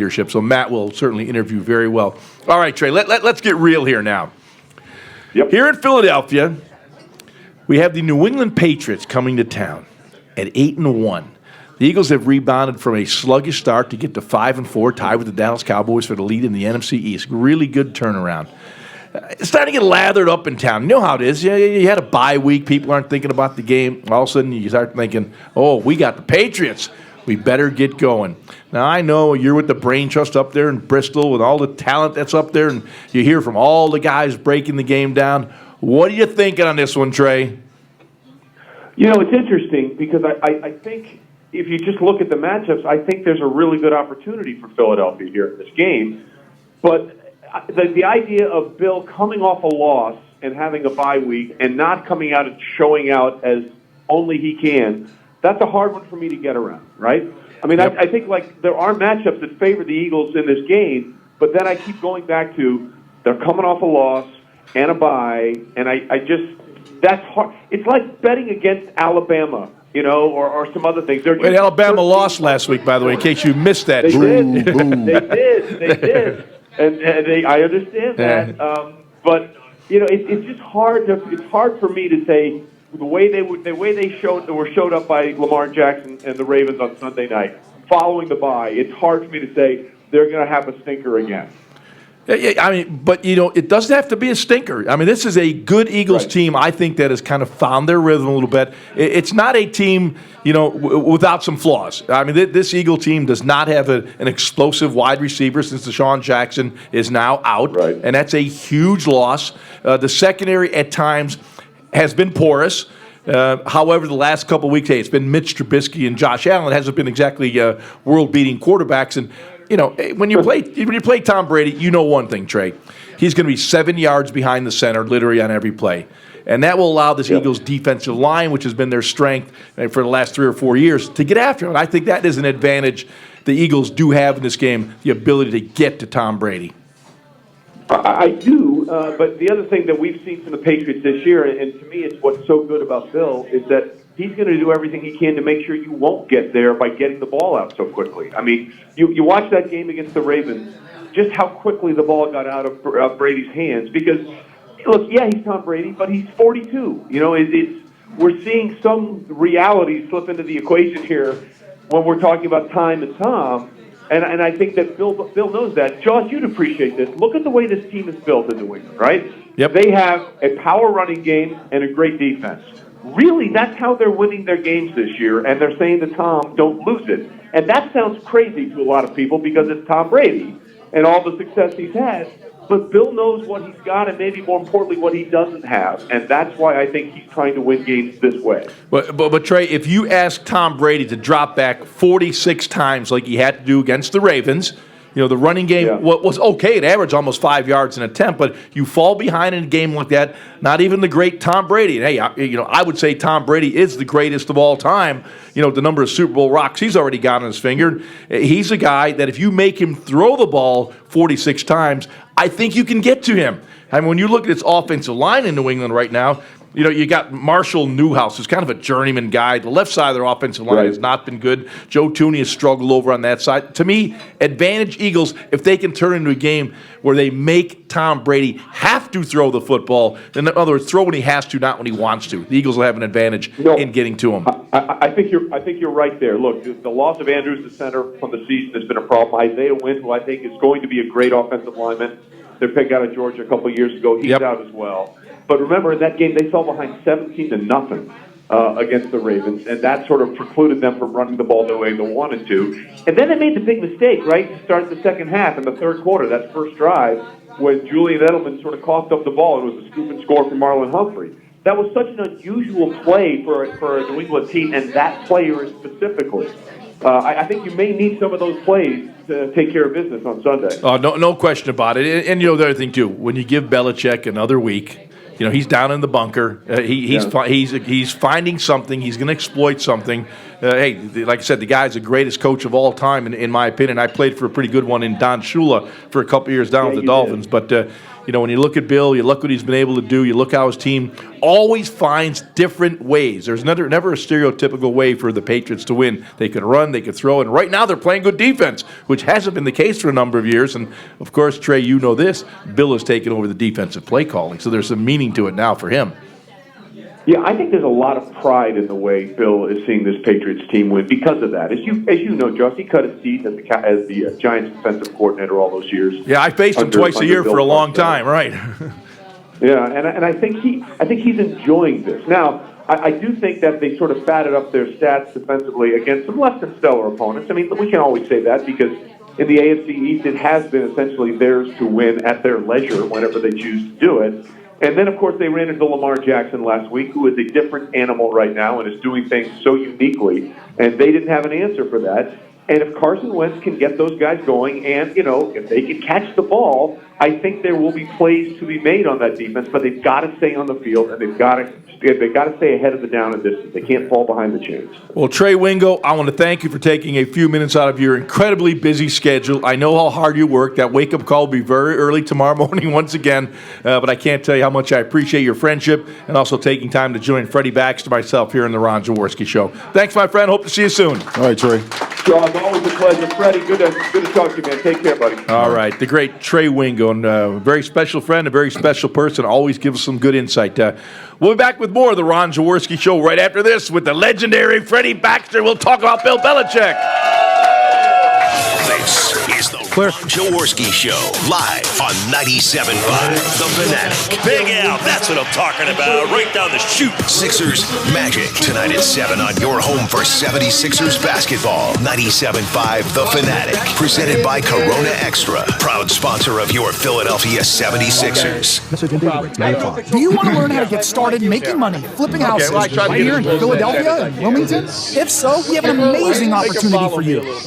leadership. So Matt will certainly interview very well. All right, Trey, let's get real here now. Yep. Here in Philadelphia, we have the New England Patriots coming to town at 8-1. The Eagles have rebounded from a sluggish start to get to 5-4, tied with the Dallas Cowboys for the lead in the NFC East. Really good turnaround. It's starting to get lathered up in town. You know how it is. You had a bye week. People aren't thinking about the game. All of a sudden, you start thinking, oh, we got the Patriots. We better get going. Now, I know you're with the Brain Trust up there in Bristol with all the talent that's up there, and you hear from all the guys breaking the game down. What are you thinking on this one, Trey? You know, it's interesting because I think if you just look at the matchups, I think there's a really good opportunity for Philadelphia here in this game. But the idea of Bill coming off a loss and having a bye week and not coming out and showing out as only he can, that's a hard one for me to get around, right? I mean, yep. I think, like, there are matchups that favor the Eagles in this game, but then I keep going back to they're coming off a loss and a bye, and I just, that's hard. It's like betting against Alabama, you know, or some other things. Wait, Alabama lost last week, by the way, in case you missed that. They did. They did. And I understand that. But, you know, it's just hard for me to say the way they showed up by Lamar Jackson and the Ravens on Sunday night, following the bye. It's hard for me to say they're going to have a stinker again. I mean, but, you know, it doesn't have to be a stinker. I mean, this is a good Eagles team, I think, that has kind of found their rhythm a little bit. It's not a team, you know, without some flaws. I mean, this Eagle team does not have an explosive wide receiver since Deshaun Jackson is now out, and that's a huge loss. The secondary at times has been porous. However, the last couple of weeks, it's been Mitch Trubisky and Josh Allen. It hasn't been exactly world-beating quarterbacks. And, you know, when you play Tom Brady, you know one thing, Trey. He's going to be 7 yards behind the center literally on every play. And that will allow this Eagles defensive line, which has been their strength for the last 3 or 4 years, to get after him. And I think that is an advantage the Eagles do have in this game, the ability to get to Tom Brady. I do, but the other thing that we've seen from the Patriots this year, and to me it's what's so good about Bill, is that he's going to do everything he can to make sure you won't get there by getting the ball out so quickly. I mean, you watch that game against the Ravens, just how quickly the ball got out of Brady's hands. Because, look, yeah, he's Tom Brady, but he's 42. You know, we're seeing some reality slip into the equation here when we're talking about time and Tom. And I think that Bill knows that. Josh, you'd appreciate this. Look at the way this team is built in New England, right? Yep. They have a power running game and a great defense. Really, that's how they're winning their games this year, and they're saying to Tom, don't lose it. And that sounds crazy to a lot of people because it's Tom Brady and all the success he's had. But Bill knows what he's got and maybe more importantly what he doesn't have. And that's why I think he's trying to win games this way. But Trey, if you ask Tom Brady to drop back 46 times like he had to do against the Ravens, you know, the running game was okay. It averaged almost 5 yards an attempt, but you fall behind in a game like that, not even the great Tom Brady. And, hey, you know, I would say Tom Brady is the greatest of all time. You know, the number of Super Bowl rocks he's already got on his finger. He's a guy that if you make him throw the ball 46 times, I think you can get to him. I mean, when you look at its offensive line in New England right now, you know, you got Marshall Newhouse, who's kind of a journeyman guy. The left side of their offensive line has not been good. Joe Tooney has struggled over on that side. To me, advantage Eagles if they can turn into a game where they make Tom Brady have to throw the football. In other words, throw when he has to, not when he wants to. The Eagles will have an advantage in getting to him. I think you're right there. Look, the loss of Andrews, the center, from the season has been a problem. Isaiah Wynn, who I think is going to be a great offensive lineman, their pick out of Georgia a couple of years ago, he's out as well. But remember, in that game, they fell behind 17-0 against the Ravens, and that sort of precluded them from running the ball the way they wanted to. And then they made the big mistake, right, to start the second half in the third quarter, that first drive, when Julian Edelman sort of coughed up the ball. It was a scoop and score from Marlon Humphrey. That was such an unusual play for a New England team, and that player specifically. I think you may need some of those plays to take care of business on Sunday. Oh, no question about it. And you know the other thing, too, when you give Belichick another week, you know, he's down in the bunker. He's finding something. He's going to exploit something. Hey, like I said, the guy's the greatest coach of all time, in my opinion. I played for a pretty good one in Don Shula for a couple years down with the Dolphins. But, you when you look at Bill, you look what he's been able to do, you look how his team always finds different ways. There's never a stereotypical way for the Patriots to win. They could run, they could throw, and right now they're playing good defense, which hasn't been the case for a number of years. And, of course, Trey, you know this, Bill has taken over the defensive play calling, so there's some meaning to it now for him. Yeah, I think there's a lot of pride in the way Bill is seeing this Patriots team win because of that. As you know, Josh, he cut his teeth as the Giants defensive coordinator all those years. Yeah, I faced him twice a year for a long time, right? Yeah, and I think he's enjoying this. Now, I do think that they sort of fatted up their stats defensively against some less than stellar opponents. I mean, we can always say that because in the AFC East, it has been essentially theirs to win at their leisure whenever they choose to do it. And then, of course, they ran into Lamar Jackson last week, who is a different animal right now and is doing things so uniquely, and they didn't have an answer for that. And if Carson Wentz can get those guys going and, if they can catch the ball, I think there will be plays to be made on that defense, but they've got to stay on the field, and they've got to stay ahead of the down and distance. They can't fall behind the chains. Well, Trey Wingo, I want to thank you for taking a few minutes out of your incredibly busy schedule. I know how hard you work. That wake-up call will be very early tomorrow morning once again, but I can't tell you how much I appreciate your friendship and also taking time to join Freddie Baxter, myself, here in the Ron Jaworski Show. Thanks, my friend. Hope to see you soon. All right, Trey. Sean, always a pleasure. Freddie, good to talk to you, man. Take care, buddy. All right. The great Trey Wingo, and a very special friend, a very special person, always gives us some good insight. We'll be back with more of the Ron Jaworski Show right after this with the legendary Freddie Baxter. We'll talk about Bill Belichick. This is the Ron Jaworski Show, live on 97.5 The Fanatic. Big Al, that's what I'm talking about, right down the chute. Sixers Magic, tonight at 7 on your home for 76ers basketball. 97.5 The Fanatic, presented by Corona Extra, proud sponsor of your Philadelphia 76ers. Do you want to learn how to get started making money flipping houses right here in Philadelphia and Wilmington? If so, we have an amazing opportunity for you.